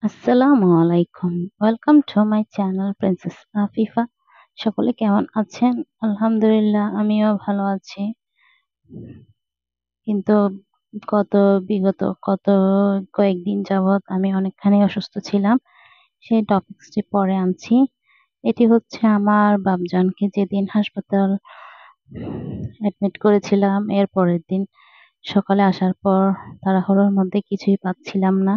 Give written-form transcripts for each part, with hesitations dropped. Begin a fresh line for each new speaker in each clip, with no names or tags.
আসসালামু আলাইকুম। Welcome to my channel princess Afifa. সকলে কেমন আছেন? আলহামদুলিল্লাহ আমিও ভালো আছি। কিন্তু গত বিগত কয়েকদিন যাবৎ আমি অনেকখানি অসুস্থ ছিলাম। সেই টপিকসটি পরে আনছি। এটি হচ্ছে আমার বাপজানকে যেদিন হাসপাতাল অ্যাডমিট করেছিলাম এর পরের দিন সকালে আসার পর তাড়াহুড়োর মধ্যে কিছুই পাচ্ছিলাম না।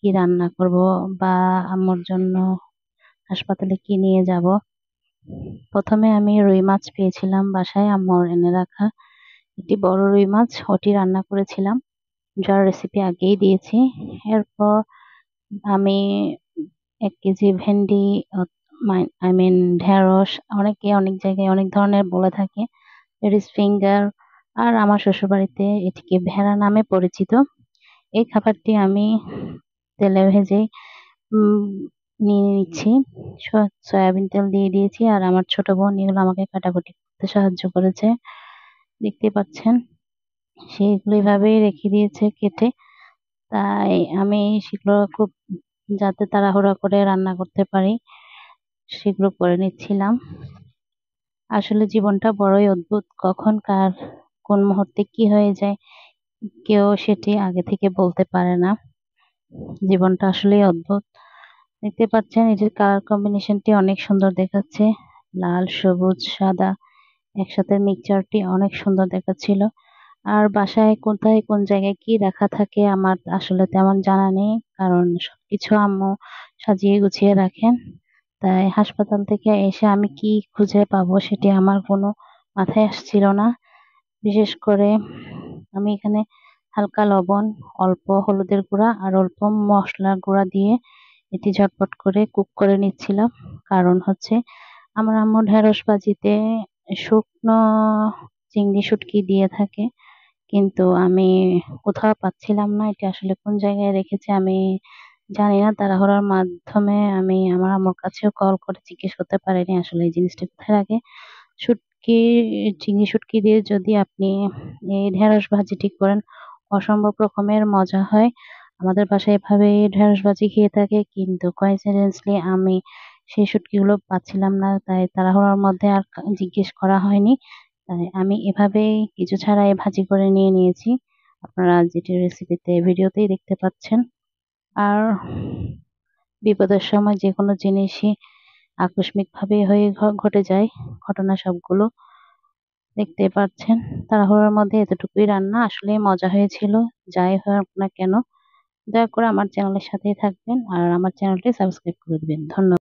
কি রান্না করব বা আম্মুর জন্য হাসপাতালে কি নিয়ে যাব। প্রথমে আমি রুই মাছ পেয়েছিলাম বাসায় আম্মুর এনে রাখা। একটি বড় রুই মাছ ওটি রান্না করেছিলাম। যার রেসিপি আগেই দিয়েছি। এরপর আমি ১ কেজি ভেন্ডি আই মিন ঢেঁড়স অনেকে অনেক জায়গায় অনেক ধরনের বলে থাকে। লেডিস ফিঙ্গার আর আমার শ্বশুরবাড়িতে এটিকে ভেড়া নামে পরিচিত। এই খাবারটি আমি তেলে ভেজে উম নিয়ে নিচ্ছি। সয়াবিন তেল দিয়ে দিয়েছি। আর আমার ছোট বোন এগুলো আমাকে কাটাকুটি করতে সাহায্য করেছে। দেখতেই পাচ্ছেন। সে এগুলো এভাবেই রেখে দিয়েছে কেটে। তাই আমি সেগুলো খুব যাতে তাড়াহুড়া করে রান্না করতে পারি সেগুলো করে নিচ্ছিলাম। আসলে জীবনটা বড়ই অদ্ভুত। কখন কার কোন মুহূর্তে কি হয়ে যায় কেউ সেটি আগে থেকে বলতে পারে না। জীবনটা আসলেই অদ্ভুত। দেখতে পাচ্ছেন এটির কালার কম্বিনেশনটি অনেক সুন্দর দেখাচ্ছে। লাল, সবুজ, সাদা একসাথে মিক্সচারটি অনেক সুন্দর দেখাচ্ছিল। আর বাসায় কোথায় কোন জায়গায় কি রাখা থাকে আমার আসলে তেমন জানা নেই। কারণ সবকিছু আম্মু সাজিয়ে গুছিয়ে রাখেন। তাই হাসপাতাল থেকে এসে আমি কি খুঁজে পাবো সেটি আমার কোনো মাথায় আসছিল না। বিশেষ করে আমি এখানে হালকা লবণ, অল্প হলুদের গুঁড়া আর অল্প মসলার গুঁড়া দিয়ে এটি ঝটপট করে কুক করে নিচ্ছিলাম। কারণ হচ্ছে আমার আম্মু ঢেঁড়স ভাজিতে শুকনো চিংড়ি শুটকি দিয়ে থাকে। কিন্তু আমি কোথাও পাচ্ছিলাম না। এটা আসলে কোন জায়গায় রেখেছে আমি জানি না। তাড়াহুড়োর মাধ্যমে আমি আমার আম্মুর কাছেও কল করে জিজ্ঞেস করতে পারিনি আসলে এই জিনিসটা কোথায় রাখে। শুটকি, চিংড়ি শুটকি দিয়ে যদি আপনি এই ঢেঁড়স ভাজিটি করেন অসম্ভব রকমের মজা হয়। আমাদের বাসায় এভাবে ঢেঁড়স ভাজি খেয়ে থাকে। কিন্তু coincidentally আমি সেই শুটকিগুলো পাচ্ছিলাম না। তাই তাড়াহুড়োর মধ্যে আর জিজ্ঞেস করা হয়নি। তাই আমি এভাবেই কিছু ছাড়াই ভাজি করে নিয়ে নিয়েছি। আপনারা যেটি রেসিপিতে ভিডিওতেই দেখতে পাচ্ছেন। আর বিপদের সময় যেকোনো জিনিসই আকস্মিকভাবে হয়ে ঘটে যায়। ঘটনা সবগুলো দেখতেই পাচ্ছেন। তাড়াহুড়োর মধ্যে এতটুকুই রান্না আসলেই মজা হয়েছিল। যাই হোক না কেন দয়া করে আমার চ্যানেলের সাথেই থাকবেন আর আমার চ্যানেলটি সাবস্ক্রাইব করে দিবেন। ধন্যবাদ।